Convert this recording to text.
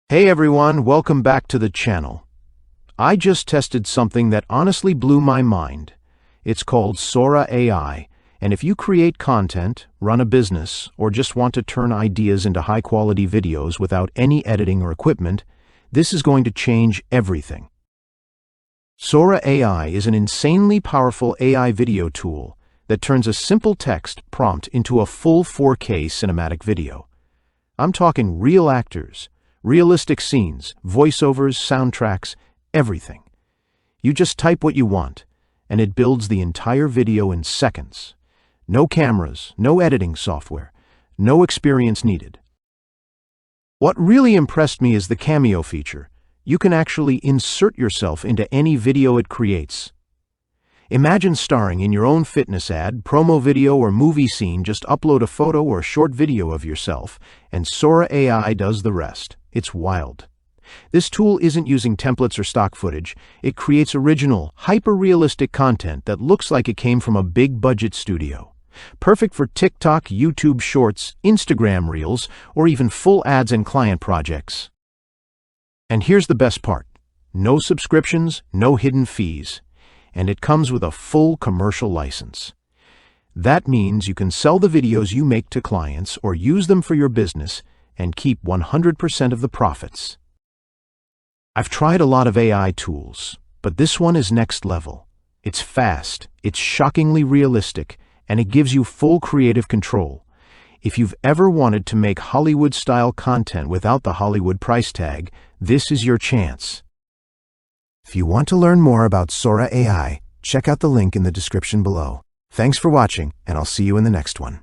Hey everyone, welcome back to the channel. I just tested something that honestly blew my mind. It's called Sora AI, and if you create content, run a business, or just want to turn ideas into high-quality videos without any editing or equipment, this is going to change everything. Sora AI is an insanely powerful AI video tool that turns a simple text prompt into a full 4K cinematic video. I'm talking real actors, realistic scenes, voiceovers, soundtracks, everything. You just type what you want, and it builds the entire video in seconds. No cameras, no editing software, no experience needed. What really impressed me is the cameo feature. You can actually insert yourself into any video it creates. Imagine starring in your own fitness ad, promo video, or movie scene. Just upload a photo or short video of yourself, and Sora AI does the rest. It's wild. This tool isn't using templates or stock footage. It creates original, hyper-realistic content that looks like it came from a big-budget studio. Perfect for TikTok, YouTube Shorts, Instagram Reels, or even full ads and client projects. And here's the best part. No subscriptions, no hidden fees. And it comes with a full commercial license. That means you can sell the videos you make to clients or use them for your business and keep 100% of the profits. I've tried a lot of AI tools, but this one is next level. It's fast, it's shockingly realistic, and it gives you full creative control. If you've ever wanted to make Hollywood-style content without the Hollywood price tag, this is your chance. If you want to learn more about Sora AI, check out the link in the description below. Thanks for watching, and I'll see you in the next one.